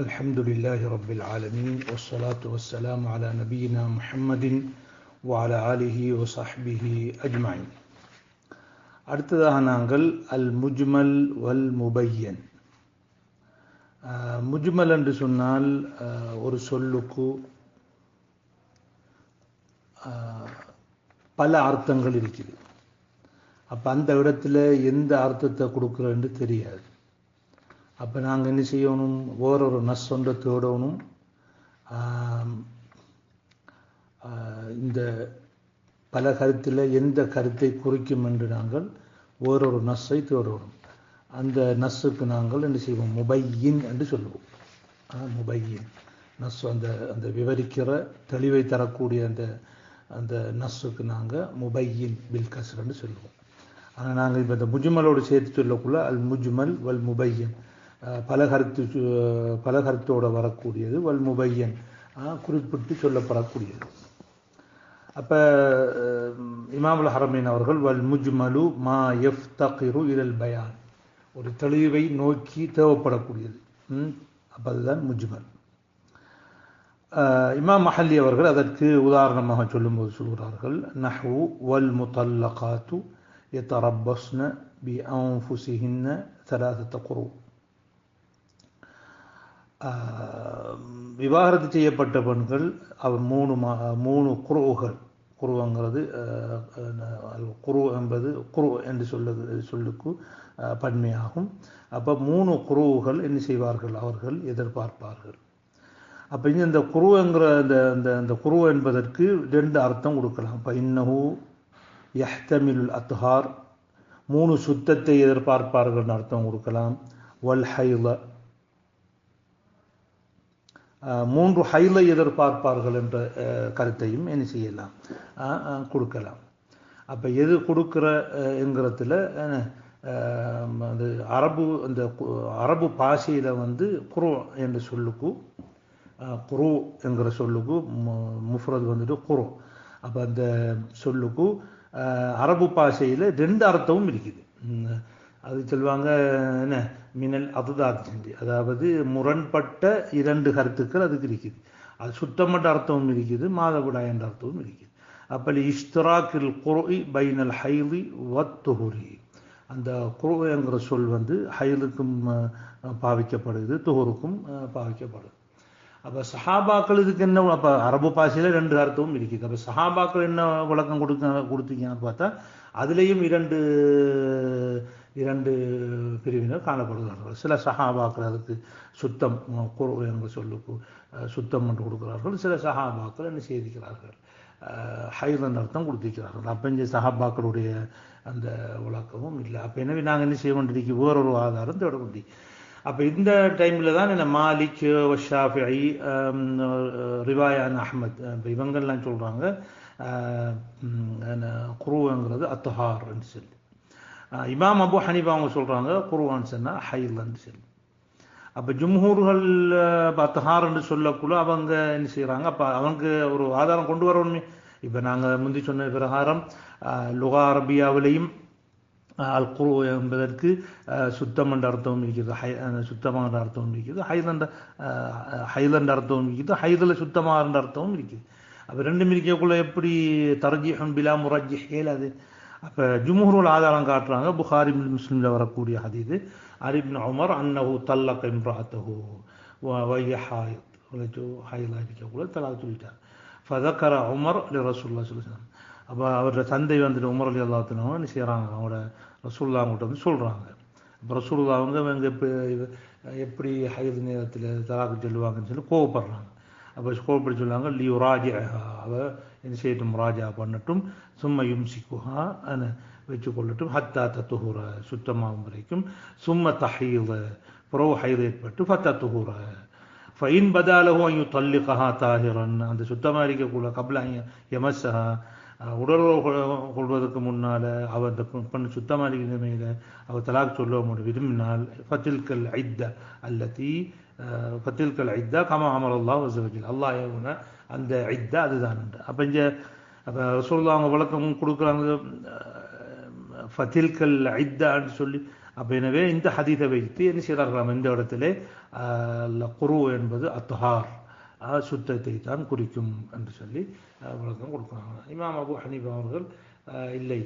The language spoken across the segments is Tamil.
الحمد لله رب العالمين والصلاة والسلام على نبينا محمد وعلى آله وصحبه أجمعين. அடுத்ததாக நாங்கள் அல் முஜ்மல் வல் முபையன். முஜ்மல் என்று சொன்னால் ஒரு சொல்லுக்கு பல அர்த்தங்கள் இருக்குது. அப்போ அந்த இடத்துல எந்த அர்த்தத்தை கொடுக்குறேன்னு தெரியாது. அப்போ நாங்கள் என்ன செய்யணும், வேறொரு நஸ்ஸொன்றை தேடணும். இந்த பல கருத்தில் எந்த கருத்தை குறிக்கும் என்று நாங்கள் வேறொரு நஸ்ஸை தேடணும். அந்த நஸ்ஸுக்கு நாங்கள் என்ன செய்வோம், முபையின் என்று சொல்லுவோம். முபையின் நஸ், அந்த விவரிக்கிற தெளிவை தரக்கூடிய அந்த நஸ்ஸுக்கு நாங்கள் முபையின் பில் கஸ்ர்ன்னு சொல்லுவோம். ஆனால் நாங்கள் இப்போ இந்த முஜ்மலோடு சேர்த்து சொல்லக்குள்ள அல் முஜ்மல் வல் முபையன், பல கருத்தோடு வரக்கூடியது, வல் முபையன் குறிப்பிட்டு சொல்லப்படக்கூடியது. அப்போ இமாமுல் ஹரமைன் அவர்கள் வல் முஜ்மலு மா யஃப்தகிரு இலல் பயான், ஒரு தெளிவை நோக்கி தேவைப்படக்கூடியது. அப்போ அதுதான் முஜ்மல். இமாம் மஹல்லி அவர்கள் அதற்கு உதாரணமாக சொல்லும்போது சொல்கிறார்கள், நஹ்வு வல் முத்தல்லகாத்து யதரப்பஸ்ன பி அன்ஃபுஸிஹின்ன ஸலாஸத குரு. விவாகரத்து செய்யப்பட்ட பெண்கள் அவர் மூணு குருகள், குருங்கிறது குரு என்பது குரு என்று சொல்லுக்கு பன்மையாகும். அப்போ 3 குருவுகள் என்ன செய்வார்கள், அவர்கள் எதிர்பார்ப்பார்கள். அப்போ இங்கே இந்த குருங்கிற அந்த குரு என்பதற்கு 2 அர்த்தம் கொடுக்கலாம். இப்போ இன்னஹு யஹ்தமிலுல் அத்ஹார், 3 சுத்தத்தை எதிர்பார்ப்பார்கள் அர்த்தம் கொடுக்கலாம். வல் ஹைல, 3 ஹைலை எதிர்பார்ப்பார்கள் என்ற கருத்தையும் என்ன செய்யலாம், கொடுக்கலாம். அப்போ எது கொடுக்குற என்கிறதுல அது அரபு பாஷையில் குரு என்ற சொல்லுக்கு, குரு என்கிற சொல்லுக்கு முஃப்ரத் வந்துட்டு குரு. அப்போ அந்த சொல்லுக்கு அரபு பாஷையில் 2 அர்த்தமும் இருக்குது. அது சொல்லுவாங்க என்ன, மினல் அதுதாத் செஞ்சு, அதாவது முரண்பட்ட 2 கருத்துக்கள் அதுக்கு இருக்குது. அது சுத்தமற்ற அர்த்தமும் இருக்குது, மாதவிடாய் என்ற அர்த்தமும் இருக்குது. அப்போ இஷ்திராக்கில் குரு பைனல் ஹைலி வத்துஹுரி, அந்த குரு என்கிற சொல் ஹைலுக்கும் பாவிக்கப்படுது, துஹுருக்கும் பாவிக்கப்படுது. அப்போ சஹாபாக்கள் இதுக்கு என்ன, அப்போ அரபு பாஷையில் 2 அர்த்தமும் இருக்குது. அப்போ சஹாபாக்கள் என்ன விளக்கம் கொடுத்தீங்கன்னு பார்த்தா அதுலேயும் இரண்டு பிரிவினர் காணப்படுகிறார்கள். சில சஹாபாக்கள் அதுக்கு சுத்தம், குரு என்ற சொல்லுக்கு சுத்தம் என்று கொடுக்கிறார்கள். சில சஹாபாக்கள் என்ன செய்திருக்கிறார்கள், ஹைலன் அர்த்தம் கொடுத்திருக்கிறார்கள். அப்போ இந்த சஹாபாக்களுடைய அந்த விளக்கமும் இல்லை. அப்போ எனவே நாங்கள் என்ன செய்ய வேண்டியிருக்கு, வேறொரு ஆதாரம் தேட வேண்டி. அப்போ இந்த டைமில் தான் என்ன மாலிக், ஷாஃபிஈ, ரிவாயான் அஹ்மத், இப்போ இவங்கள்லாம் சொல்கிறாங்க குருங்கிறது அத்ஹார்ன்னு சொல்லி. இமாம் அபு ஹனீஃபா அவங்க சொல்கிறாங்க குருவான்னு சொன்னால் ஹைலன்னு சொல்லி. அப்போ ஜும்ஹூர்கள் அத்ஹார்ன்னு சொல்லக்குள்ள அவங்க என்ன செய்கிறாங்க, அப்போ அவங்க ஒரு ஆதாரம் கொண்டு வரணுமே. இப்போ நாங்கள் முந்தி சொன்ன பிரகாரம் லுகா அரபியாவிலையும் அல் குரு என்பதற்கு சுத்தம் என்ற அர்த்தமும் இருக்கிறது, சுத்தமான அர்த்தமும் இருக்குது, ஹைலண்ட் அர்த்தமும் இருக்குது, ஹைதில் சுத்தமாக என்ற அர்த்தமும் இருக்குது. அப்போ 2 இருக்கக்குள்ள எப்படி தர்ஜீஹுன் பிலா முரஜ்ஜிஹ் ஏலாது. அப்போ ஜும்ஹூர்கள் ஆதாரம் காட்டுறாங்க. புகாரி முஸ்லிமில் வரக்கூடிய ஹதீது, அலி இப்னு உமர் அன்னஹு தல்லக இம்ராஅத்தஹு வஹிய ஹாயித், ஹைலா இருக்கக்குள்ள தலாக் சொல்லிட்டார். ஃபதக்கர உமர் லி ரசூலுல்லாஹி ஸல்லல்லாஹு அலைஹி வஸல்லம். அப்போ அவரோட தந்தை உமர் அலி அல்லாஹ் தஆலா என்ன செய்கிறாங்க, அவங்களோட ரசூலுல்லாஹ் அவங்கள்ட்ட சொல்கிறாங்க. இப்போ ரசூலுல்லாஹ் அவங்க எப்படி ஹைது நேரத்தில் தலாக்கு சொல்லுவாங்கன்னு சொல்லி கோவப்படுறாங்க. அப்போ கோவப்படி சொல்லுவாங்க, லி ராஜா, அவள் என்ன செய்யட்டும், ராஜா பண்ணட்டும், சும்மா யும்சிக்குஹா வச்சு கொள்ளட்டும், ஹத்தா தத்துஹுர, சுத்தமாகும் வரைக்கும், சும்ம தஹீத, புறவு ஹைது ஏற்பட்டு ஃபத்தா துஹுர, ஃபைன் பதாலஹு ஐயு தல்லிகஹா தாஹிரன், அந்த சுத்தமாக இருக்கக்குள்ள கப்ல யமஸ்ஸஹா, உடலுறவு கொள்வதற்கு முன்னால் அவர் அந்த பெண் சுத்தமாக இருக்கிற நிலைமையில் அவர் தலாக் சொல்ல விரும்பினால் ஃபத்தில்கல் ஐத்தா அல்லதி ஃபத்தில்கல் ஐத்தா கமா அமர் அல்லாஹ் வஸவஜல், அல்லாஹ் ஏவுன அந்த ஐத்தா அதுதான். அப்போ இங்கே அப்போ ரசூலுல்லாஹ் அவங்க விளக்கம் கொடுக்குறாங்க, ஃபத்தில்கல் ஐத்தான்னு சொல்லி அப்போ எனவே இந்த ஹதீஸை வைத்து என்ன செய்கிறார்களாம், இந்த இடத்திலே குரு என்பது அத்ஹார் சுத்தத்தை தான் குறிக்கும் என்று சொல்லி விளக்கம் கொடுக்குறாங்க. இமாம் அபு ஹனீஃபா அவர்கள் இல்லை,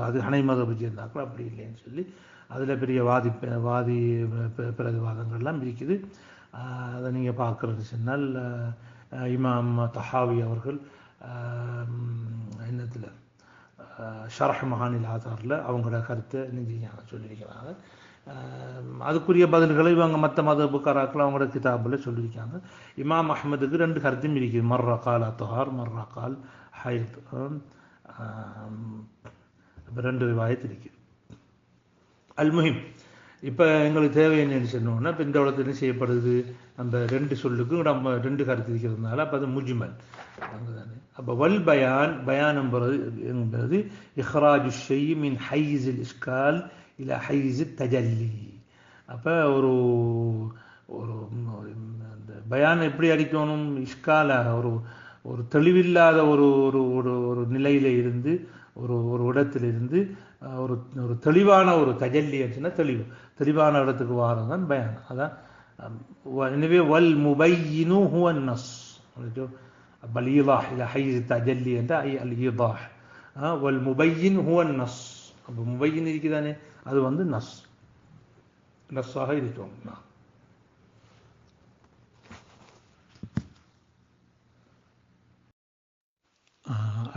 அது ஹனை மதபை சேர்ந்தாக்கள் அப்படி இல்லைன்னு சொல்லி அதில் பெரிய வாதி பிரதிவாதங்கள்லாம் இருக்குது. அதை நீங்கள் பார்க்குறது சொன்னால் இமாம் தஹாவி அவர்கள் என்னத்தில் ஷரஹ் மஹானில் ஆதாரில் அவங்களோட கருத்தை நெஞ்சிங்க சொல்லியிருக்கிறாங்க. அதுக்குரிய பதில்களை இவங்க மற்ற மதபுக்காராக்கள் அவங்களோட கிதாபில் சொல்லியிருக்காங்க. இமாம் அஹ்மதுக்கு 2 கருத்தும் இருக்குது, மர்ரா கால் அத்ஹார் மர்ரா கால் ஹைத், 2 ரிவாயத் இருக்குது. அல்முஹிம் இப்போ எங்களுக்கு தேவை என்னன்னு சொன்னோன்னா, இப்போ இந்த இடத்துல செய்யப்படுது நம்ம 2 சொல்லுக்கும் நம்ம 2 கருத்து இருக்கிறதுனால அப்போ அது முஜ்மல் தானே. அப்போ வல் பயான் என்பது இஹ்ராஜு ஷை மின் ஹைஸில் இஸ்கால் இல்லை ஹைஸு தஜல்லி. அப்போ ஒரு ஒரு அந்த பயான் எப்படி அடிக்கணும், இஸ்காலாக ஒரு தெளிவில்லாத ஒரு ஒரு நிலையில இருந்து ஒரு இடத்திலிருந்து ஒரு தெளிவான ஒரு தஜல்லி ஆச்சுன்னா தெளிவான இடத்துக்கு வாரம் தான் பயான். அதான் எனவே வல் முபையினு ஹுவ நஸ் பல் ஈதாஹ் இல ஹைஸ் தஜல்லி என்ற அல் ஈதாஹ் வல் முபையின் ஹுவ நஸ். அப்போ முபையின் இருக்குதானே, அது வந்து நஸ்ஸாக இருக்கும்.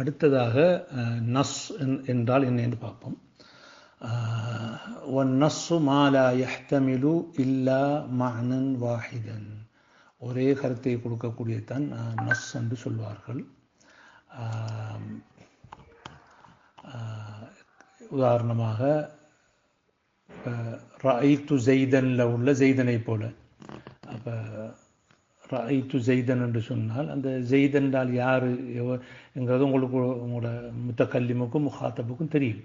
அடுத்ததாக நஸ் என்றால் என்ன என்று பார்ப்போம். வன்னஸ்ஸு மா லா யஹ்தமிலு இல்லா மஅனன் வாஹிதன், ஒரே கருத்தை கொடுக்கக்கூடியதான் நஸ் என்று சொல்வார்கள். உதாரணமாக ரஅய்து ஜெய்தன்ல உள்ள ஜெய்தனை போல, அப்போ ரஅய்து ஜெய்தன் என்று சொன்னால் அந்த ஜெய்தன் என்றால் யார் என்கிறது உங்களுக்கு உங்களோட முத்தக்கல்லிமுக்கும் முஹாத்தபுக்கும் தெரியும்.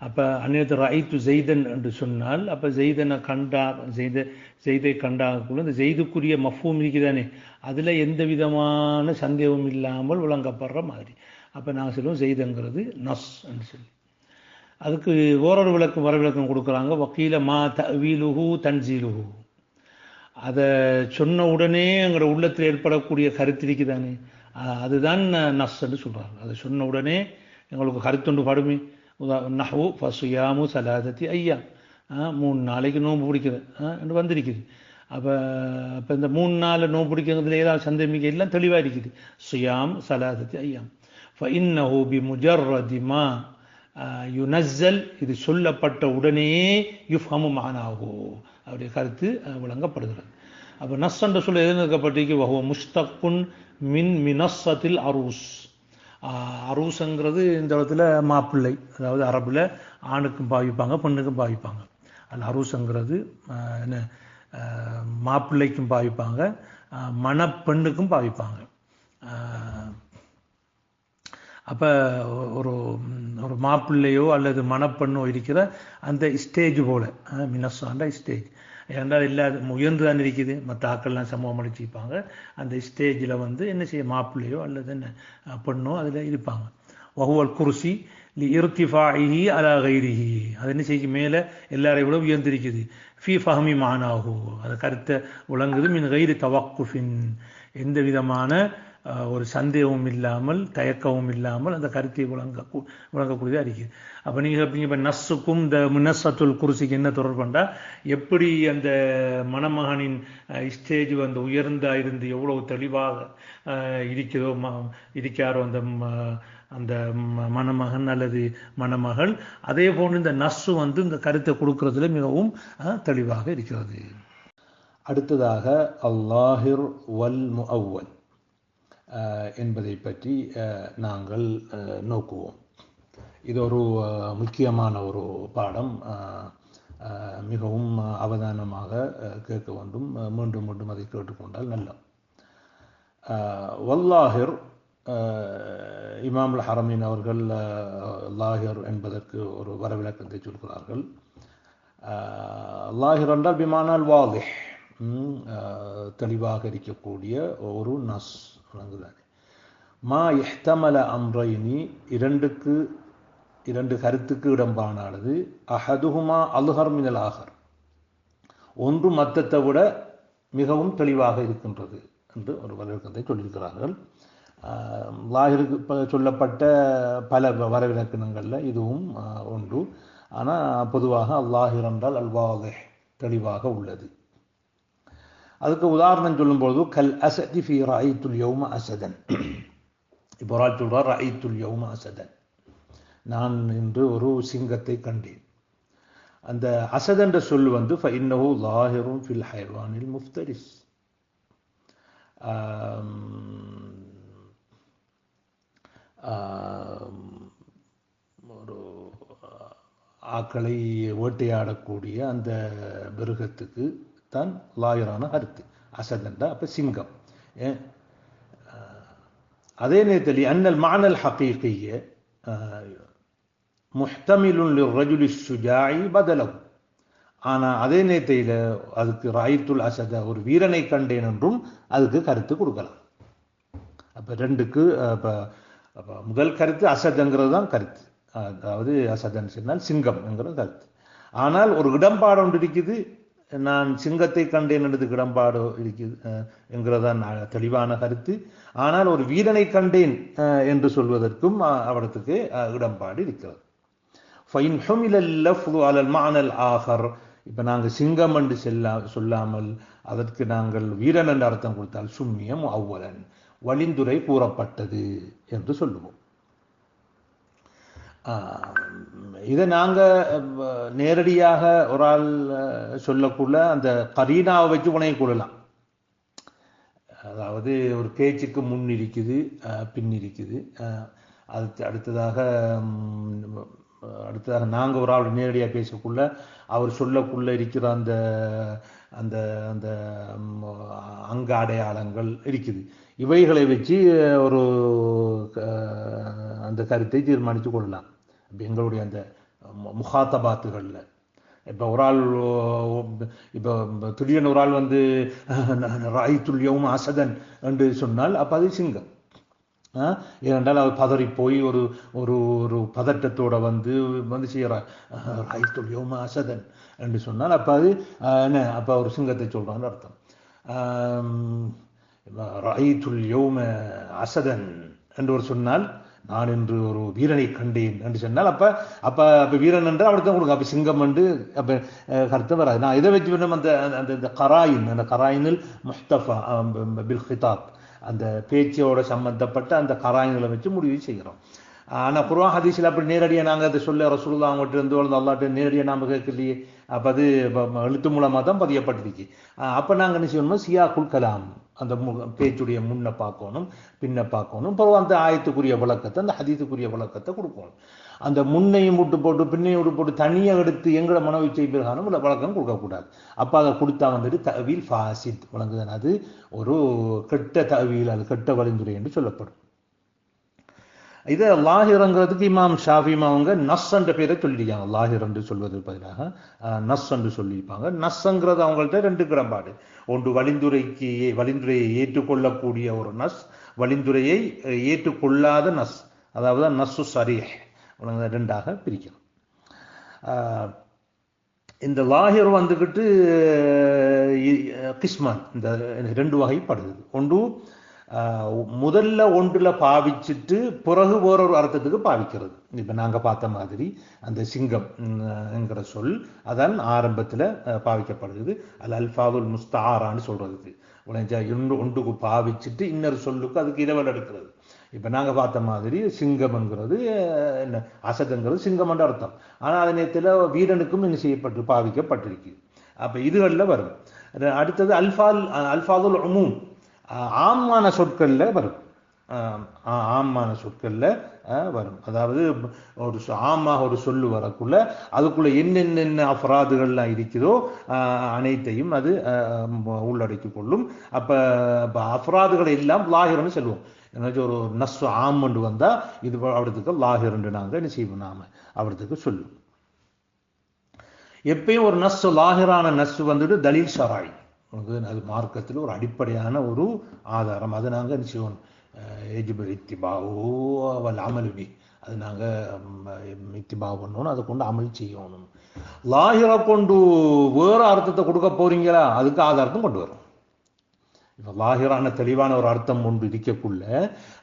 அப்போ அந்நேரத்து ரஅய்து ஜெய்தன் என்று சொன்னால் அப்போ ஜெய்தனை ஜெய்தை கண்டாக்குள்ள இந்த ஜெய்துக்குரிய மஃபூம் இருக்குதானே, அதில் எந்த விதமான சந்தேகமும் இல்லாமல் விளங்கப்படுற மாதிரி. அப்போ நாங்கள் சொல்லுவோம் ஜெய்துங்கிறது நஸ் என்று சொல்லி. அதுக்கு ஓரொரு வரவிளக்கம் கொடுக்குறாங்க. வக்கீல மா தஅவீலுஹு தன்சீலுஹு, அதை சொன்ன உடனே எங்களோட உள்ளத்தில் ஏற்படக்கூடிய கருத்து இருக்குதானே, அதுதான் நஸ் என்று சொல்கிறாங்க. அதை சொன்ன உடனே எங்களுக்கு கருத்தொண்டு படுமே. நஹ்வு ஃபஸியாமு ஸலாதத்தி ஐயாம், 3 நாளைக்கு நோன்பு பிடிக்கிறது என்று வந்திருக்குது. அப்போ இந்த 3 நாள் நோன்பு பிடிக்கிறதுல ஏதாவது சந்தேகம் எல்லாம் தெளிவாக இருக்குது. சியாம் ஸலாதத்தி ஐயாம் ஃபஇன்னஹு பிமுஜர்ரதி மா யுனஸ்ஸல், இது சொல்லப்பட்ட உடனேயே யுஃப்ஹமு மஅனாஹு, அவருடைய கருத்து விளங்கப்படுகிறது. அப்போ நஸ் என்ற சொல்ல எதிர்க்கப்பட்டிருக்கு. வஹுவ முஷ்தக்குன் மின் மினஸ்ஸத்தில் அரூஸ். அரூஸுங்கிறது இந்த இடத்துல மாப்பிள்ளை, அதாவது அரபில் ஆணுக்கும் பாவிப்பாங்க பெண்ணுக்கும் பாவிப்பாங்க. அது அரூஸுங்கிறது என்ன மாப்பிள்ளைக்கும் பாவிப்பாங்க மணப்பெண்ணுக்கும் பாவிப்பாங்க. அப்போ ஒரு மாப்பிள்ளையோ அல்லது மணப்பெண்ணோ இருக்கிற அந்த ஸ்டேஜ் போல மினஸ்ஸாண்ட ஸ்டேஜ் ஏன்றால் இல்லாத உயர்ந்து தான் இருக்குது, மற்ற ஆக்கள்லாம் சமூகம் அடிச்சுப்பாங்க. அந்த ஸ்டேஜில் வந்து என்ன செய்ய மாப்பிள்ளையோ அல்லது என்ன பெண்ணோ அதில் இருப்பாங்க. வஹுவல் குர்சி லி இர்திஃபாஇஹி அலா கைரிஹி, அது என்ன செய்ய மேலே எல்லாரையும் விட உயர்ந்திருக்குது. ஃபி ஃபஹமி மானாஹு, அது கருத்தை விளங்குது. மின் கைரி தவக்குஃபின், எந்த விதமான ஒரு சந்தேகமும் இல்லாமல் தயக்கமும் இல்லாமல் அந்த கருத்தை விளங்கக்கூடியதாக இருக்குது. அப்போ நீங்கள் கேட்பீங்க, இப்போ நஸ்ஸுக்கும் இந்த முனஸ்ஸத்துல் குர்சிக்கு என்ன தொடர்புண்டா, எப்படி அந்த மணமகனின் ஸ்டேஜ் அந்த உயர்ந்தா இருந்து எவ்வளவு தெளிவாக இருக்காரோ அந்த மணமகன் அல்லது மணமகள், அதே போன்று இந்த நஸ்ஸு வந்து இந்த கருத்தை கொடுக்கறதுல மிகவும் தெளிவாக இருக்கிறது. அடுத்ததாக அல்லாஹிர் வல் முஅவ்வல் என்பதை பற்றி நாங்கள் நோக்குவோம். இது ஒரு முக்கியமான ஒரு பாடம், மிகவும் அவதானமாக கேட்க வேண்டும். மீண்டும் மீண்டும் அதை கேட்டுக்கொண்டால் நல்ல. வல்லாஹிர், இமாம் அல் ஹரமீன் அவர்கள் லாஹிர் என்பதற்கு ஒரு வரவிலக்கத்தை சொல்கிறார்கள். லாஹிர் என்றால் பிமானால் வாதிஹ், தெளிவாக இருக்கக்கூடிய ஒரு நஸ் வழங்குதானே. மா இஹ்தமல அம்ரைனி, இரண்டுக்கு இரண்டு கருத்துக்கு இடம்பானானது. அஹதுஹுமா அல்ஹர் மினல் ஆஹர், ஒன்று மத்தத்தை விட மிகவும் தெளிவாக இருக்கின்றது என்று ஒரு வரவிலக்கணத்தை சொல்லியிருக்கிறார்கள். லாஹிருக்கு சொல்லப்பட்ட பல வரவிலக்கணங்களில் இதுவும் ஒன்று. ஆனால் பொதுவாக அல்லாஹிர் என்றால் அல்வாஹ் தெளிவாக உள்ளது. அதுக்கு உதாரணம் சொல்லும்போது கல் அசதி ஃபி ரஅய்துல் யௌம அசதன். இப்போ ஒரு ஆள் சொல்றார் ரஅய்துல் யௌம அசதன், நான் இன்று ஒரு சிங்கத்தை கண்டேன். அந்த அசத் என்ற சொல் வந்து ஃபஇன்னஹு லாஹிரும் ஃபில் ஹைவானில் முஃப்தரிஸ், ஒரு ஆக்களை வேட்டையாடக்கூடிய அந்த மிருகத்துக்கு தான் லாயரான கருத்து அசத் என்றா. அப்போ சிங்கம். அதே நேரத்தில் அன்னல் மானல் ஹகீகிய முஹ்தமிலுன் லிர்ரஜுலி ஷுஜாஇ பதலஹு, ஆனால் அதே நேரத்தில் அதுக்கு ராயித்துல் அசத, ஒரு வீரனை கண்டேன் என்றும் அதுக்கு கருத்து கொடுக்கலாம். அப்போ ரெண்டுக்கு முதல் கருத்து அசதுங்கிறது தான் கருத்து, அதாவது அசதன் சொன்னால் சிங்கம் என்கிற கருத்து. ஆனால் ஒரு இடம்பாடு ஒன்று இருக்குது, நான் சிங்கத்தை கண்டேன் என்றதுக்கு இடம்பாடு இருக்குது என்கிறதான் தெளிவான கருத்து. ஆனால் ஒரு வீரனை கண்டேன் என்று சொல்வதற்கும் அவரத்துக்கு இடம்பாடு இருக்கிறது. ஃபைன் ஹுமிலல் லஃப்து அலல் மஅனல் ஆஹர், இப்போ நாங்கள் சிங்கம் என்று சொல்லாமல் அதற்கு நாங்கள் வீரன் என்று அர்த்தம் கொடுத்தால் சும்மியம் அவ்வலன், வழிந்துரை கூறப்பட்டது என்று சொல்லுவோம். இதை நாங்கள் நேரடியாக ஒரு ஆள் சொல்லக்குள்ள அந்த கரீனாவை வச்சு உணவை கொள்ளலாம். அதாவது ஒரு பேச்சுக்கு முன் இருக்குது, பின் இருக்குது. அடுத்ததாக நாங்கள் ஒரு ஆள் நேரடியாக பேசக்குள்ள அவர் சொல்லக்குள்ள இருக்கிற அந்த அந்த அந்த அங்க அடையாளங்கள் இருக்குது. இவைகளை வச்சு ஒரு அந்த கருத்தை தீர்மானித்து கொள்ளலாம். எங்களுடைய அந்த முகாத்தபாத்துகளில் இப்போ ஒரு ஆள், இப்போ திடீர்னு ஒரு ஆள் வந்து ராயித்துல் யௌம அசதன் என்று சொன்னால் அப்போ அது சிங்கம். ஏனென்றால் அவர் பதறி போய் ஒரு ஒரு ஒரு பதட்டத்தோட வந்து செய்கிறார் ராயித்துல் யௌம அசதன் என்று சொன்னால் அப்போ அது என்ன, அப்போ ஒரு சிங்கத்தை சொல்கிறான்னு அர்த்தம். ராயித்துல் யௌம அசதன் என்று ஒரு சொன்னால் நான் என்று ஒரு வீரனை கண்டேன் என்று சொன்னால் அப்போ அப்போ அப்போ வீரன் என்று அவருக்கு தான் கொடுங்க. அப்போ சிங்கம் என்று அப்போ கருத்து வராது. நான் இதை வச்சு வேணும் அந்த அந்த கராயின், அந்த கராயினில் முஹ்தஃபா பில் ஹிதாப், அந்த பேச்சோட சம்பந்தப்பட்ட அந்த கராயின்களை வச்சு முடிவு செய்கிறோம். ஆனால் குர்ஆன் ஹதீஸில் அப்படி நேரடியாக நாங்கள் அதை சொல்ல ரசூலுல்லாஹ் அவங்ககிட்ட இருந்து அல்லாஹ்ட்ட நேரடியாக நாம் கேட்கலையே. அப்போ அது எழுத்து மூலமாக தான் பதியப்பட்டிருக்கு. அப்போ நாங்கள் என்ன செய்யணுமோ சியாக்குல் கலாம், அந்த பேச்சுடைய முன்ன பார்க்கணும் பின்ன பார்க்கணும். அப்புறம் அந்த ஆயத்துக்குரிய விளக்கத்தை, அந்த ஹதீஸுக்குரிய விளக்கத்தை கொடுக்கணும். அந்த முன்னையும் விட்டு போட்டு பின்னையும் விட்டு போட்டு தனியாக எடுத்து எங்களை மனோவிச்சை பிரகாரம் உள்ள வழக்கம் கொடுக்கக்கூடாது. அப்போ அதை கொடுத்தா வந்துட்டு தவீல் ஃபாசித் வழங்குதான், அது ஒரு கெட்ட தவீல், அது கெட்ட வழிந்துரை என்று சொல்லப்படும். இதை லாஹிரங்கிறதுக்கு இமாம் ஷாஃபிமா அவங்க நஸ் என்ற பேரை சொல்லியிருக்காங்க. லாஹிர் என்று சொல்வதற்கு பதிலாக நஸ் என்று சொல்லியிருப்பாங்க. நஸ்ங்கிறது அவங்கள்ட்ட ரெண்டு கிடம்பாடு. ஒன்று வழிந்துரையை ஏற்றுக்கொள்ளக்கூடிய ஒரு நஸ், வழிந்துரையை ஏற்றுக்கொள்ளாத நஸ், அதாவது நஸ்ஸு சரீஹ், ரெண்டாக பிரிக்கணும். இந்த லாஹிர் வந்துக்கிட்டு கிஸ்மான், இந்த ரெண்டு வகைப்படுது. ஒன்று முதல்ல ஒன்றில் பாவிச்சுட்டு பிறகு வேறொரு அர்த்தத்துக்கு பாவிக்கிறது. இப்போ நாங்கள் பார்த்த மாதிரி அந்த சிங்கம் என்கிற சொல் அதான் ஆரம்பத்தில் பாவிக்கப்படுகிறது. அல்ஃபாதுல் முஸ்தாரான்னு சொல்றதுக்கு ஒன்றுக்கு பாவிச்சுட்டு இன்னொரு சொல்லுக்கு அதுக்கு இரவல் எடுக்கிறது. இப்போ நாங்கள் பார்த்த மாதிரி சிங்கம்ங்கிறது என்ன, அசதுங்கிறது சிங்கம் என்ற அர்த்தம். ஆனால் அதே நேரத்தில் வீரனுக்கும் என்ன செய்யப்பட்டு பாவிக்கப்பட்டிருக்கு. அப்போ இதுகளில் வரும். அடுத்தது அல்ஃபாதுல் உமூம், ஆமான சொற்களில் வரும். ஆமான சொற்களில் வரும். அதாவது ஒரு ஆமாக ஒரு சொல்லு வரக்குள்ள அதுக்குள்ள என்னென்ன அஃபராதுகள்லாம் இருக்குதோ அனைத்தையும் அது உள்ளடக்கி கொள்ளும். அப்போ அஃபராதுகளை எல்லாம் லாஹிர்னு சொல்லுவோம். ஏன்னாச்சும் ஒரு நஸ் ஆமண்டு வந்தால் இது அவரத்துக்கு லாஹிர்ன்னு நாங்கள் என்ன செய்வோம், நாம அவரத்துக்கு சொல்லுவோம். எப்பயும் ஒரு நஸ் லாஹிரான நஸ் வந்துட்டு தலீல் ஷராய், அது மார்க்கத்தில் ஒரு அடிப்படையான ஒரு ஆதாரம். அதை நாங்கள் என்ன செய்வோம், அது நாங்கள் இத்திபா பண்ணணும், அதை கொண்டு அமல் செய்யணும். லாஹிரை கொண்டு வேறு அர்த்தத்தை கொடுக்க போறீங்களா, அதுக்கு ஆதாரத்தும் கொண்டு வரும். இப்போ லாஹிரான தெளிவான ஒரு அர்த்தம் ஒன்று இருக்கக்குள்ள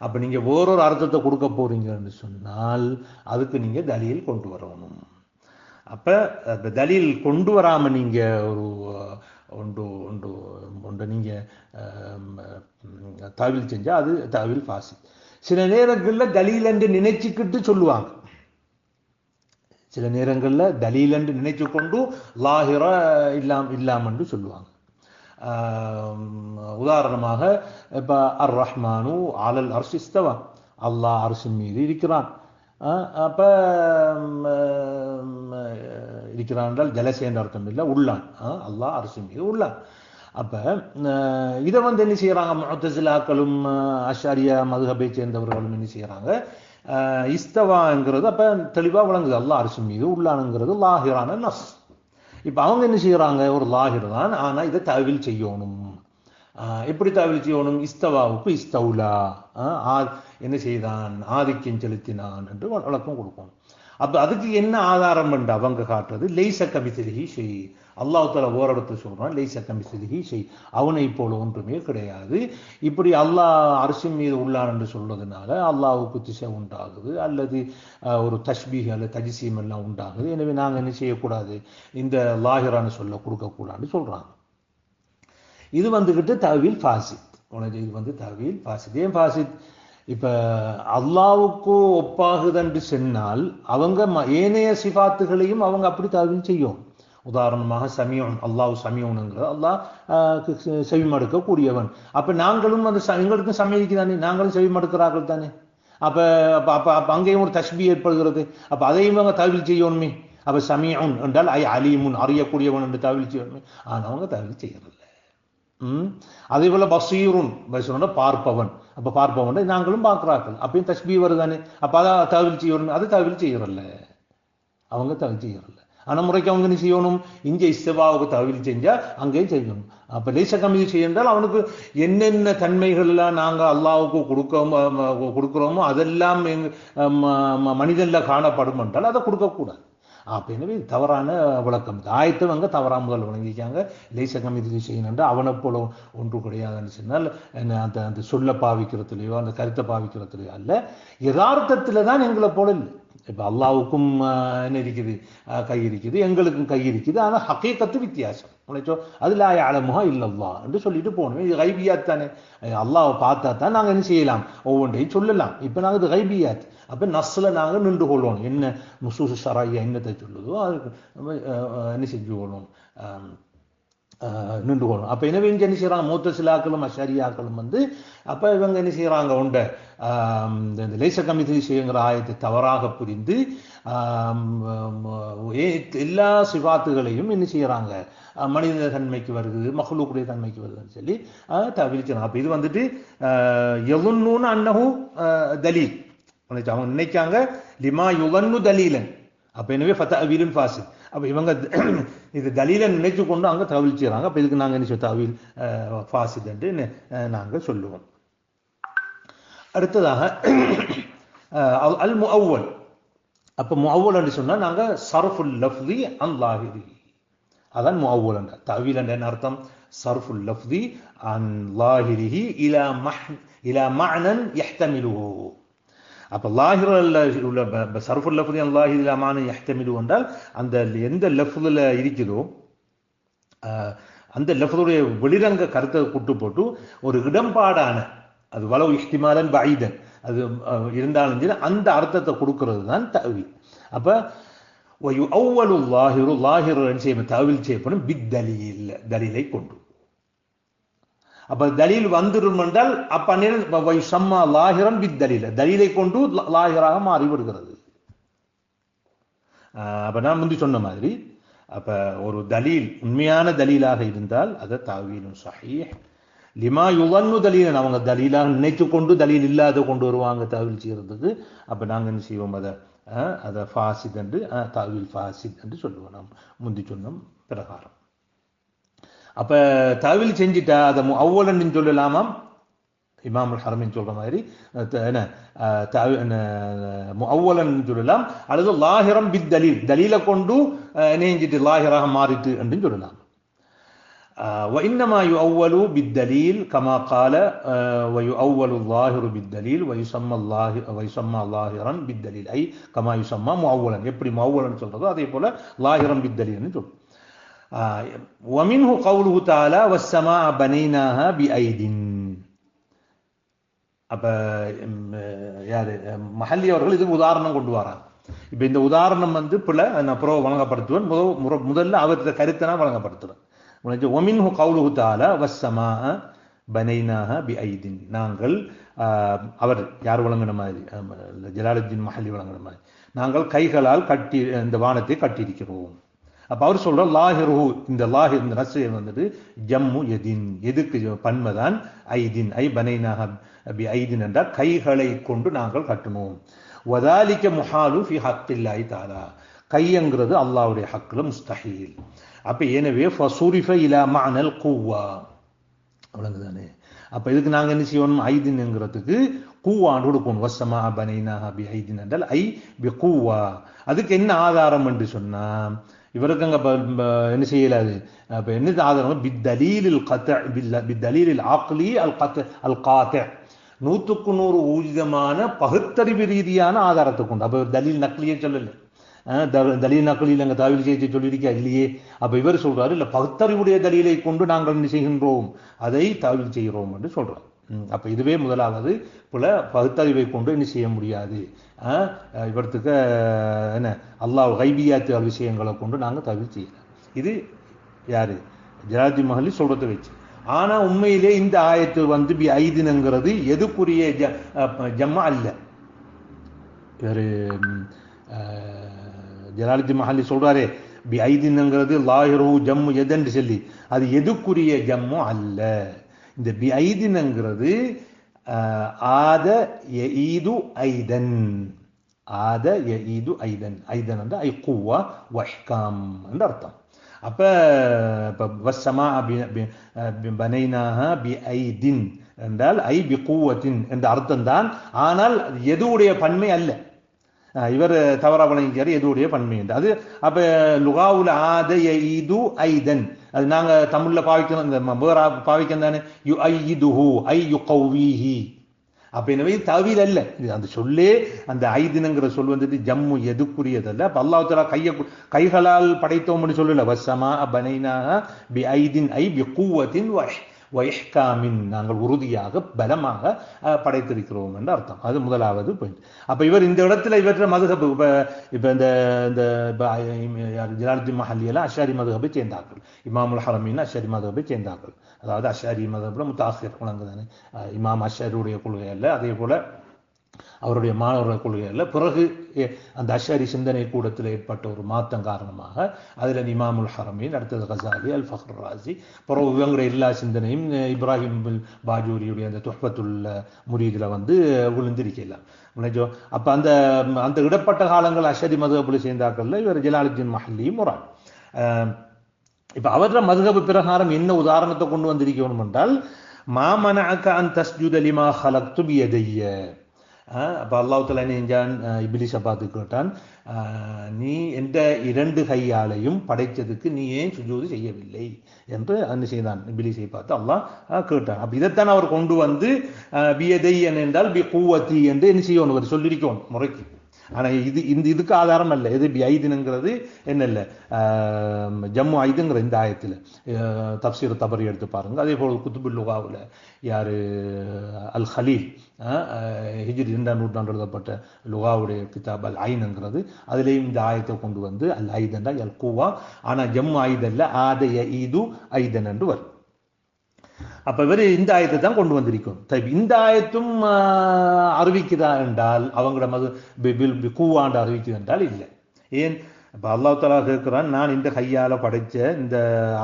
அப்போ நீங்கள் வேறொரு அர்த்தத்தை கொடுக்க போறீங்கன்னு சொன்னால் அதுக்கு நீங்கள் தலீல் கொண்டு வரணும். அப்போ அந்த தலீல் கொண்டு வராமல் நீங்கள் ஒரு ஒன்று ஒன்று ஒன்று நீங்கள் தாவில் செஞ்சால் அது தாவில் ஃபாசி. சில நேரங்களில் தலீல் என்று நினைச்சுக்கிட்டு சொல்லுவாங்க, சில நேரங்களில் தலீல் என்று நினைச்சு கொண்டு லாஹிரா இல்லாமன்னு சொல்லுவாங்க. உதாரணமாக இப்போ அர் ரஹ்மானு அலல் அர்ஷ் இஸ்தவா, அல்லாஹ் அர்ஷின் மீது இருக்கிறான். அப்போ இருக்கிறான் என்றால் ஜலசேன்ற அர்த்தம் இல்லை, உள்ளான். அல்லாஹ் அர்ஷின் மீது உள்ளான். அப்போ இதை என்ன செய்கிறாங்க, முஅ்தஸிலாக்களும் அஷ்அரியா மதுஹபை சேர்ந்தவர்களும் என்ன செய்கிறாங்க, இஸ்தவாங்கிறது அப்போ தெளிவாக விளங்குது, அல்லாஹ் அர்ஷின் மீது உள்ளானுங்கிறது லாஹிரான நஸ். இப்போ அவங்க என்ன செய்கிறாங்க, ஒரு லாஹிர் தான், ஆனால் இதை தவில் செய்யணும். எப்படி தவில் செய்யணும், இஸ்தவாவுக்கு இஸ்தவுலா, என்ன செய்தான், ஆதிக்கம் செலுத்தினான் என்று விளக்கம் கொடுக்கணும். அப்போ அதுக்கு என்ன ஆதாரம் என்று அவங்க காட்டுறது, லைஸ கமிஸ்லிஹி ஷை, அல்லாஹ் தஆலா ஓரிடத்தில் சொல்றான், லைஸ கமிஸ்லிஹி ஷை, அவனை போல ஒன்றுமே கிடையாது. இப்படி அல்லாஹ் அர்ஷின் மீது உள்ளான் என்று சொல்றதுனால அல்லாஹ்வுக்கு திசை உண்டாகுது, அல்லது ஒரு தஷ்பீஹ் அல்லது தஜ்சீம் எல்லாம் உண்டாகுது. எனவே நாங்கள் என்ன செய்யக்கூடாது, இந்த லாஹிரான்னு சொல்ல கொடுக்கக்கூடாதுன்னு சொல்றாங்க. இது வந்துக்கிட்டு தவில் ஃபாசித். இது தவில் ஃபாசித். ஏன் ஃபாசித், இப்போ அல்லாவுக்கு ஒப்பாகுதென்று சொன்னால் அவங்க ஏனைய சிஃபாத்துகளையும் அவங்க அப்படி தவில் செய்யும். உதாரணமாக சமியோன், அல்லாஹ் சமியோனுங்கிறது அல்லாஹ் செவிமடுக்கக்கூடியவன். அப்போ நாங்களும் அந்த எங்களுக்கும் சமயக்கு தானே, நாங்களும் செவிமடுக்கிறார்கள் தானே. அப்போ அப்போ அப்போ அங்கேயும் ஒரு தஷ்பி ஏற்படுகிறது. அப்போ அதையும் அவங்க தவில் செய்யணுமே. அப்போ சமியோன் என்றால் அலீமுன், அறியக்கூடியவன் என்று தவில் செய்யணுமே. ஆனால் அவங்க தவில் செய்யறதில்லை. அதே போல பசீருன், பசீருன்னா பார்ப்பவன். அப்போ பார்ப்பவன் நாங்களும் பார்க்குறார்கள், அப்பயும் தஷ்பீ வருதானே. அப்போ அதான் தவில் செய்யணும், அது தவில் செய்யறல்ல, அவங்க தவில் செய்யறல்ல. ஆனால் முறைக்கு அவங்க என்ன செய்யணும், இங்கே இஸ்தவாவுக்கு தவில் செஞ்சால் அங்கேயும் செய்யணும். அப்போ லேச கம்மி செய்யறால் அவனுக்கு என்னென்ன தன்மைகள்லாம் நாங்கள் அல்லாவுக்கு கொடுக்குறோமோ அதெல்லாம் மனிதனில் காணப்படும் என்றால் அதை கொடுக்கக்கூடாது. அப்போ எனவே தவறான விளக்கம். ஆயத்தவங்க தவறாக முதல் விளங்கிக்காங்க. லேச கமிதி செய்யணுன்ற அவனை போல ஒன்று கிடையாதுன்னு சொன்னால் அந்த அந்த சொல்ல பாவிக்கிறதுலையோ அந்த கருத்தை பாவிக்கிறதுலையோ அல்ல, யதார்த்தத்தில் தான் எங்களை போல இல்லை. இப்போ அல்லாவுக்கும் என்ன இருக்குது, கை இருக்குது, எங்களுக்கும் கை இருக்குது. ஆனால் ஹக்கீகத்து வித்தியாசம். உழைச்சோ அதில் அலமுகா இல்லல்லா என்று சொல்லிட்டு போகணும். இது கைபியாத் தானே, அல்லாவை பார்த்தா தான் நாங்கள் என்ன செய்யலாம், ஒவ்வொன்றையும் சொல்லலாம். இப்போ நாங்கள் இது கைபியாத். அப்போ நஸ்ஸில் நாங்கள் நின்று கொள்ளணும். என்ன நுசூஸ் ஷரய்யா என்னத்தை சொல்லுதோ அதுக்கு என்ன செஞ்சு கொள்ளணும், நின்று கொள்ளணும். அப்போ எனவே இங்கே என்ன செய்கிறாங்க, முஅ்தஸிலாக்களும் அஷ்அரியாக்களும் அப்போ இவங்க என்ன செய்கிறாங்க, உண்ட இந்த லேச கமிதி செய்யுங்கிற ஆயத்தை தவறாக புரிந்து எல்லா சிவாத்துகளையும் என்ன செய்கிறாங்க, மனித தன்மைக்கு வருது, மஹ்லூக்குடைய தன்மைக்கு வருதுன்னு சொல்லி தவிர்க்கிறாங்க. அப்போ இது யظنون அன்னஹு தலீல், அவங்க நினைக்காங்க லிமா யுவன்னு தலீலன். அப்போ எனவே ஃபதஅவீலுன் ஃபாசித். அப்போ இவங்க இது தலீலன் நினைச்சு கொண்டு அங்கே தவில் செய்கிறாங்க. அப்போ இதுக்கு நாங்கள் என்ன சொல்ல, தவில் ஃபாசித் என்று நாங்கள் சொல்லுவோம். அடுத்ததாக அல் முஅவ்வல். அப்போ முஅவ்வல் என்று சொன்னால் நாங்கள் சர்ஃபுல் லஃப்தி அன் லாஹிரி, அதான் முஅவ்வல் என்ற தவில் என்ற அர்த்தம். சர்ஃபுல் லஃப்தி அன் லாஹிரிஹி இலா மஅனன் யஹ்தமிலுஹு. அப்போ லாஹிரில் உள்ள சர்ஃபுல் லஃப்தி அன் லாஹிரி இலா மஅனன் யஹ்தமிலுஹு என்றால் அந்த எந்த லஃப்தில் இருக்குதோ அந்த லஃப்துடைய வெளிரங்க கருத்தை கூட்டு போட்டு ஒரு இடம்பாடான, அது வலவு இஹ்திமாலன் பஈதன் அது இருந்தாலும் சரி அந்த அர்த்தத்தை கொடுக்கறது தான் தஅவீல். அப்போ யுஅவ்வலு லாஹிரு, லாஹிர் தஅவீல் செய்யப்படும் பித்தலீல், தலீலை கொண்டு. அப்போ தலீல் வந்துடும் என்றால் அப்போ சம்மா லாஹிரன் பித்தலீல், தலீலை கொண்டு லாஹிராக மாறிவிடுகிறது. அப்போ நான் முந்தி சொன்ன மாதிரி அப்போ ஒரு தலீல் உண்மையான தலீலாக இருந்தால் அதை தஅவீலுன் ஸஹீஹ். லிமா யுவன்னு தலீலன், அவங்க தலீலாக நினைத்து கொண்டு தலீல் இல்லாத கொண்டு வருவாங்க தஅவீல் செய்யறதுக்கு. அப்போ நாங்கள் என்ன செய்வோம், அதை ஃபாசித் என்று தஅவீல் ஃபாசித் என்று சொல்லுவோம் நாம் முந்தி சொன்ன பிரகாரம். அப்போ தஅவீல் செஞ்சுட்டா அதை முஅவ்வலன்னு சொல்லலாமா, இமாமுல் ஹரமின் சொல்ற மாதிரி முஅவ்வலன் சொல்லலாம், அல்லது லாஹிரம் பித் தலீல், தலீலை கொண்டு இணைஞ்சிட்டு லாஹிராக மாறிட்டு என்று சொல்லலாம். وإنما يؤول بالدليل كما قال ويؤول الظاهر بالدليل ويسمى ظاهرا بالدليل أي كما يسمى مؤولا. எப்படி مؤولا சொல்றதோ அதே போல லாஹிரம் بالدليل சொல்றோம். ومنه قوله تعالى والسماء بنيناها بأيد. அப்ப யாரு மஹல்லி அவர்கள் இதுக்கு உதாரணம் கொண்டு வராங்க. இப்ப இந்த உதாரணம் பிள்ளை நான் அப்புறம் வழங்கப்படுத்துவேன். முதல்ல அவரது கருத்தை நான் வழங்கப்படுத்துறேன். ومنه قوله تعالى والسماء بنيناها بأيد. நாங்கள் அவர் யார் வழங்கின மாதிரி, ஜலாலுத்தீன் மஹல்லி வழங்கின மாதிரி, நாங்கள் கைகளால் கட்டி இந்த வானத்தை கட்டியிருக்கிறோம். அப்ப அவர் சொல்ற லாஹிரு, இந்த லாஹிர் இந்த நஸ்ஸை ஜம்மு எதின், எதுக்கு பன்மைதான் ஐதின், ஐ பனைனாக பி ஐதின் என்றால் கைகளை கொண்டு நாங்கள் கட்டணும். வதாலிக்க முஹாலு ஃபி ஹக்கில்லாஹி தஆலா, கைங்கிறது அல்லாஹ்வுடைய ஹக்ல முஸ்தஹீல். அப்ப எனவே ஃபசுரிஃப இலா மஅனல் குவ்வா, அவ்வளவுதானே. அப்ப இதுக்கு நாங்க என்ன செய்யணும், ஐதின்ங்கிறதுக்கு கூவான்னு கொடுக்கணும். வஸ்ஸமா பனைனாஹா பி ஐதின் என்றால் ஐ பி கூவா. அதுக்கு என்ன ஆதாரம் என்று சொன்னா, இவருக்கு அங்க என்ன செய்யலாது, அப்ப என்ன ஆதாரம், பித்தலீலில் கத்அ பித்தலீலில் ஆக்லி அல் காத்அ, 100க்கு 100 ஊர்ஜிதமான பகுத்தறிவு ரீதியான ஆதாரத்தை கொண்டு. அப்ப தலீல் நக்லியே சொல்லல, தலீல் நக்லியில் அங்க தாவீல் செய்ய சொல்லியிருக்கா இல்லையே. அப்ப இவர் சொல்றாரு, இல்ல பகுத்தறிவுடைய தலீலை கொண்டு நாங்கள் என்ன செய்கின்றோம், அதை தாவீல் செய்கிறோம் என்று சொல்றோம். அப்ப இதுவே முதலாவது போல பகுத்தறிவை கொண்டு என்ன செய்ய முடியாது. இவர்த்துக்கு என்ன அல்லாஹ் கைபியாத்து விஷயங்களை கொண்டு நாங்க தாவீல் செய்யலாம். இது யாரு ஜலாலுத்தீன் மஹல்லி சொல்றதை வச்சு. ஆனா உண்மையிலே இந்த ஆயத்து பி ஐதின்ங்கிறது எதுக்குரிய ஜம்மா அல்ல. இவரு ஜலாலுத்தீன் மஹல்லி சொல்றாரே பி ஐதின்ங்கிறது லாஹிரு ஜம்மு எதென்று சொல்லி, அது எதுக்குரிய ஜம்மு அல்ல. இந்த பி ஐதின்ங்கிறது ஆத யஈது ஐதன், ஆத யஈது ஐதன், ஐதன் என்ற ஐ குவா வஹ்காம் என்று அர்த்தம். அப்ப வஸ்ஸமா பனைனாஹா பி ஐதின் என்றால் ஐ பி குவத்தின் என்ற அர்த்தம் தான். ஆனால் எதுவுடைய பன்மை அல்ல. இவர் தவறா வழங்கியாரு, எதுவுடைய பன்மை என்று. அது அப்ப லுகாவுல ஆத யஈது ஐதன், அது நாங்க தமிழ்ல பாவிக்கணும், இந்த பாவிக்கணும் தானே, யு ஐதுஹு ஐ யுகவ்விஹி. அப்ப எனவே தவீல் அல்ல அந்த சொல்லே. அந்த ஐதின்ங்கிற சொல் ஜம்மு எதுக்குரியதல்ல. அப்ப அல்லாஹ் தஆலா கைகளால் படைத்தோம்னு சொல்லல. வஸ்ஸமா பனைனாஹா பி ஐதின் ஐ பி குவத்தின் வைஹ்காமின், நாங்கள் உறுதியாக பலமாக படைத்திருக்கிறோம் என்று அர்த்தம். அது முதலாவது பாயிண்ட். அப்ப இவர் இந்த இடத்துல இவற்ற மதுஹப், இப்ப இந்த ஜலாலுத்தீன் மஹல்லி எல்லாம் அஷாரி மதுஹபை சேர்ந்தார்கள், இமாமுல் ஹரமீன் அஷாரி மதுஹபை சேர்ந்தார்கள். அதாவது அஷாரி மதுஹப்ல முத்தாஹிர் வழங்குதானே, இமாம் அஷாரியுடைய கொள்கை அல்ல, அதே போல அவருடைய மாணவர்கள் கொள்கையில் பிறகு அந்த அஷாரி சிந்தனை கூடத்தில் ஏற்பட்ட ஒரு மாற்றம் காரணமாக அதில் இமாமுல் ஹரமீன், அடுத்தது கசாலி, அல் ஃபஹ்ர் ராசி, பிறகு இவங்களுடைய எல்லா சிந்தனையும் இப்ராஹிம் பாஜூரியுடைய அந்த துஹ்பத்துல் முரீதில் விழுந்திருக்கலாம். அப்போ அந்த அந்த இடப்பட்ட காலங்கள் அஷாரி மதுஹபில் சேர்ந்தாக்கள்ல இவர் ஜலாலுத்தீன் மஹல்லியும் ஒரு ஆள். இப்போ அவர மதுஹப் பிரகாரம் என்ன உதாரணத்தை கொண்டு வந்திருக்கணும் என்றால், மாமனஅக அன் தஸ்ஜுத லிமா ஹலக்து பியதைய. அப்போ அல்லாஹ் தஆலா நெஞ்சான் இப்லீஸை பார்த்து கேட்டான், நீ எந்த 2 கையாலையும் படைத்ததுக்கு நீ ஏன் சுஜூது செய்யவில்லை என்று என்ன செய்தான், இப்லீஸை பார்த்து அல்லாஹ் கேட்டான். அப்போ இதைத்தான் அவர் கொண்டு பியதை என்றால் பி குவத்தி என்று என்ன செய்யணும், அவர் சொல்லியிருக்கணும் முறைக்கு. ஆனால் இதுக்கு ஆதாரம் அல்ல. எது பி ஐதின்ங்கிறது என்ன இல்லை, ஜம்மு ஐதுங்கிற இந்த ஆயத்தில் தப்சீர் தபரி எடுத்து பாருங்க. அதே போல் குத்துபுல் லுகாவில் யாரு அல் ஹலீல் ஹிஜ்ரி 2ஆம் நூற்றாண்டு எழுதப்பட்ட லுகாவுடைய கிதாப் அல் ஐனுங்கிறது, அதுலேயும் இந்த ஆயத்தை கொண்டு அல் ஐதன் அல் கூவா. ஆனால் ஜம்மு ஐதல்ல, ஆத யஈது ஐதன் என்று வரும். அப்ப இவர் இந்த ஆயத்தை தான் கொண்டு வந்திருக்கும். இந்த ஆயத்தும் அறிவிக்குதா என்றால், அவங்களோட கூவாண்டு அறிவிக்குது என்றால் இல்லை. ஏன், அப்ப அல்லாஹ் தஆலா கேட்கிறான், நான் இந்த கையால படைச்ச இந்த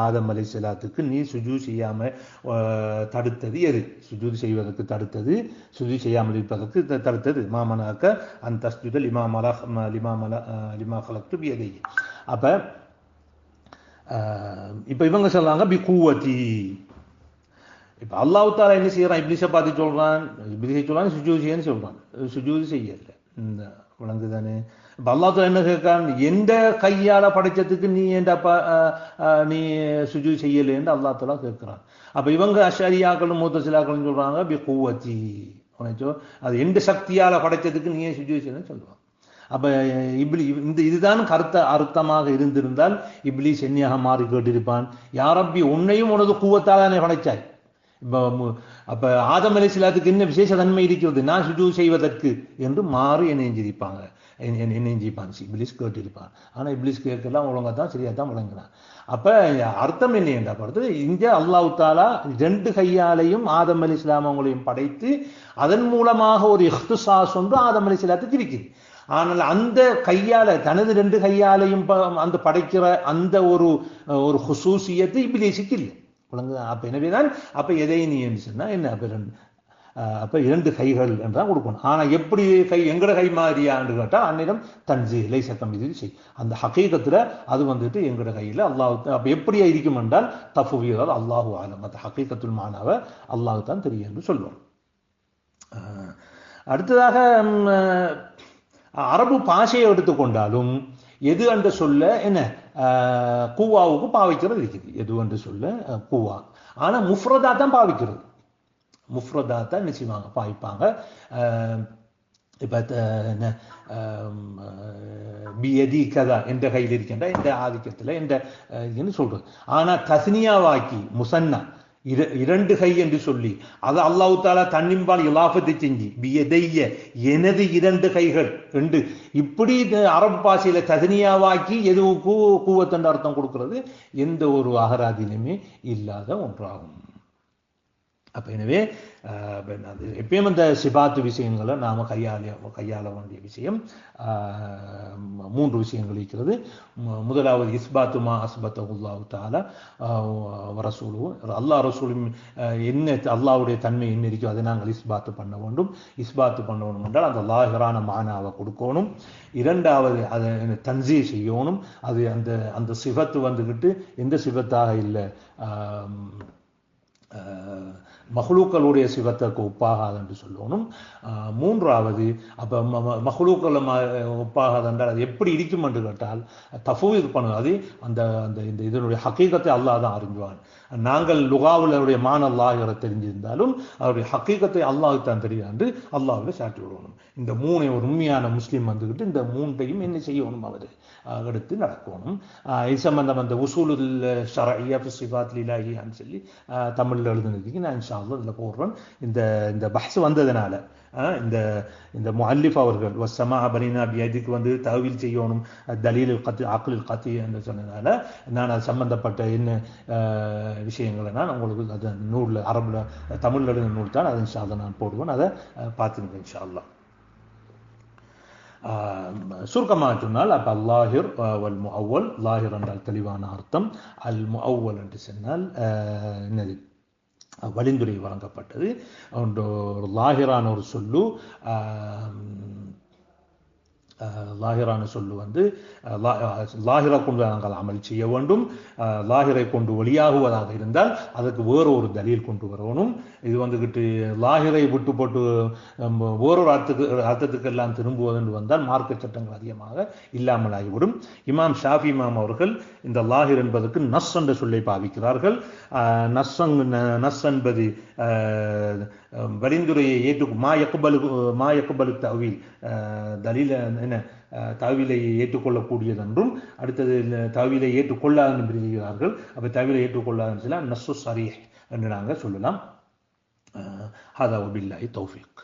ஆதம் அலைஹிஸ்ஸலாத்துக்கு நீ சுஜூத் செய்யாம தடுத்தது எது? சுஜூத் செய்வதற்கு தடுத்தது, சுஜூத் செய்யாமல் இருப்பதற்கு தடுத்தது. மாமனாக்க அந்த தஸ்ஜுத லிமா ஹலக்து பியதைஹி. அப்ப இப்ப இவங்க சொல்றாங்க பி குவத்தி. இப்ப அல்லாஹ் தாலா என்ன செய்யறான், இப்லீஸை பார்த்து சொல்றான், இப்லீஸை சொல்றான் சுஜூது செய்யன்னு சொல்றான், சுஜூது செய்யல. இந்த விளங்கு தானே. இப்ப அல்லாஹ் தாலா என்ன கேட்கான், எந்த கையால படைச்சதுக்கு நீ ஏன்டாப்பா நீ சுஜூது செய்யலேன்னு அல்லாஹ் தாலா கேட்கிறான். அப்ப இவங்க அஷரியாக்களும் முத்தசிலாக்களும் சொல்றாங்க பி குவத்தி, அது எந்த சக்தியால படைச்சதுக்கு நீ ஏன் சுஜூது செய்யணும்னு சொல்லுவான். அப்ப இதுதான் அர்த்தமாக இருந்திருந்தால் இப்லீஸ் என்னையாக மாறி கேட்டிருப்பான், யா ரப்பி உன்னையும் உனது கூவத்தால் படைச்சாய், அப்ப ஆதம் அலைஹிஸ்ஸலாத்துக்கு என்ன விசேஷ தன்மை இருக்கிறது நான் சுஜூது செய்வதற்கு என்று மாறி என்னெஞ்சிருப்பாங்க, என்னெஞ்சிப்பான் இப்லீஸ் கேட்டிருப்பான். ஆனா இப்லீஸ் கேட்கலாம் ஒழுங்கா தான் சரியா தான் விளங்கினான். அப்ப அர்த்தம் என்ன என்ற பொறுத்து இங்க அல்லாஹ் தாலா 2 கையாலையும் ஆதம் அலைஹிஸ்ஸலாம் அவங்களையும் படைத்து அதன் மூலமாக ஒரு இஹ்திசாஸ் ஒன்று ஆதம் அலைஹிஸ்ஸலாத்துக்கு இருக்குது. ஆனால் அந்த கையால தனது 2 கையாலையும் அந்த படைக்கிற அந்த ஒரு ஹுசூசியத்து இப்லீஸுக்கு இல்லை. அப்ப எனவேதான் அப்ப எதை நீ என்று சொன்னா என்ன, அப்ப 2 கைகள் என்றால் கொடுக்கணும். ஆனா எப்படி கை எங்கட கை மாதிரியான்னு கேட்டா அன்னிடம் தன்ஜி லைசக்கம் இது செய், அந்த ஹகீகத்துல அது வந்துட்டு எங்கட கையில அல்லாஹ். அப்ப எப்படியா இருக்கும் என்றால் தஃபுவீர் அல்லாஹு ஆலம், அந்த ஹகீகத்துல் மானாவை அல்லாஹ் தான் தெரியும் என்று சொல்லுவோம். அடுத்ததாக அரபு பாஷையை எடுத்துக்கொண்டாலும் எது என்று சொல்ல என்ன கூவாவுக்கு பாவிக்கிறது இருக்குது, எது என்று சொல்ல கூவா. ஆனா முஃப்ரதா தான் பாவிக்கிறது, முஃப்ரதா தான் நிச்சயமாக பாவிப்பாங்க. இப்ப பியதி கதா என்ற கையில் இருக்கின்ற இந்த ஆதிக்கத்துல என்ற சொல்றது. ஆனா தஸ்னியாவாக்கி முசன்னா 2 கை என்று சொல்லி அதை அல்லாஹ் தாலா தன்னின்பால் இலாஃபத்தை செஞ்சு பியதைய எனது 2 கைகள் என்று இப்படி அரபு பாஷையில தஸ்னியாவாக்கி எது கூவத்தண்ட அர்த்தம் கொடுக்கிறது எந்த ஒரு அகராதிலுமே இல்லாத ஒன்றாகும். அப்ப எனவே எப்பயும் அந்த சிபாத்து விஷயங்களை நாம கையாள வேண்டிய விஷயம் 3 விஷயங்கள் இருக்கிறது. முதலாவது இஸ்பாத்து மா அஸ்பத்தஹுல்லாஹு தஆலா ரசூலுஹு, அல்லாஹ் ரசூலும் என்ன அல்லாஹ்வுடைய தன்மை என்ன இருக்கோ அதை நாங்கள் இஸ்பாத்து பண்ண வேண்டும். இஸ்பாத்து பண்ண வேண்டும் என்றால் அந்த லாஹிரான மானாவை கொடுக்கணும். இரண்டாவது அதை தன்ஸீ செய்யணும். அது அந்த சிஃபத்து வந்துகிட்டு எந்த சிஃபத்தாக இல்லை, மஹ்லூக்களுடைய சிவத்துக்கு ஒப்பாகாது என்று சொல்லணும். மூன்றாவது அப்ப மஹ்லூக்கள் ஒப்பாகாது என்றால் அது எப்படி இருக்கும் என்று கேட்டால் தஃபீர் பண்ணுவது, அது அந்த இதனுடைய ஹக்கீகத்தை அல்லாஹ் தான் அறிஞ்சுவான். நாங்கள் லுகாவுடைய மான அல்லாஹ்வை தெரிஞ்சிருந்தாலும் அவருடைய ஹக்கீகத்தை அல்லாஹ் தான் தெரியும் என்று அல்லாஹ்வை சாட்டி விடணும். இந்த 3 ஒரு உண்மையான முஸ்லீம் வந்துகிட்டு இந்த 3ஐயும் என்ன செய்யணும், அவர் எடுத்து நடக்கணும். இது சம்பந்தம் அந்த உசூலுல் ஷரஇய்யா ஃபி ஸிஃபாத்தில் இலாஹியான்னு சொல்லி தமிழ்ல எழுதுனதுக்கு நான் இன்ஷா அல்லாஹ் இதில் போடுறேன். இந்த பஹ்ஸ் வந்ததுனால இந்த முஅல்லிஃப் அவர்கள் வஸ்ஸமா பனினா பியதிக்கு வந்து தஅவீல் செய்யணும், தலீல் அக்லுல் கத்தி என்று சொன்னதுனால நான் அது சம்பந்தப்பட்ட என்ன விஷயங்களை நான் உங்களுக்கு அது நூலில் அரபுல தமிழ்ல எழுதின நூல் தான், அதை இன்ஷா அல்லாஹ் நான் போடுவேன். அதை பார்த்துருக்கேன் இன்ஷா அல்லாஹ். சுருக்கமாக சொன்னால் அப்ப அல்லாஹிர் வல் முஅவ்வல், லாஹிர் என்றால் தெளிவான அர்த்தம், அல் முஅவ்வல் என்று சொன்னால் என்னது வழிந்துரை வழங்கப்பட்டது. ஒரு லாஹிரான ஒரு சொல்லு, லாஹிரான சொல்லு வந்து லாஹிரா கொண்டு நாங்கள் அமல் செய்ய வேண்டும். லாஹிரை கொண்டு வெளியாகுவதாக இருந்தால் அதுக்கு வேறொரு தலீல் கொண்டு வரணும். இது வந்துகிட்டு லாஹிரை விட்டு போட்டு வேறொரு அர்த்தத்துக்கு எல்லாம் திரும்புவதென்று வந்தால் மார்க்க சட்டங்கள் அதிகமாக இல்லாமல் ஆகிவிடும். இமாம் ஷாஃபி இமாம் அவர்கள் இந்த லாஹிர் என்பதற்கு நஸ் என்ற சொல்லை பாவிக்கிறார்கள். நஸ் என்பது வழிந்துரையை மா யக்பலு தஅவீல், தலீல என்ன தஅவீலை ஏற்றுக்கொள்ளக்கூடியது என்றும், அடுத்தது தஅவீலை ஏற்றுக்கொள்ளாது என்று பிரிக்கிறார்கள். அப்ப தஅவீலை ஏற்றுக்கொள்ளாதுன்னு சொல்லலாம் நஸ்ஸு ஸரீஹ் என்று நாங்கள் சொல்லலாம். ஹதா வபில்லாஹி தௌஃபீக்.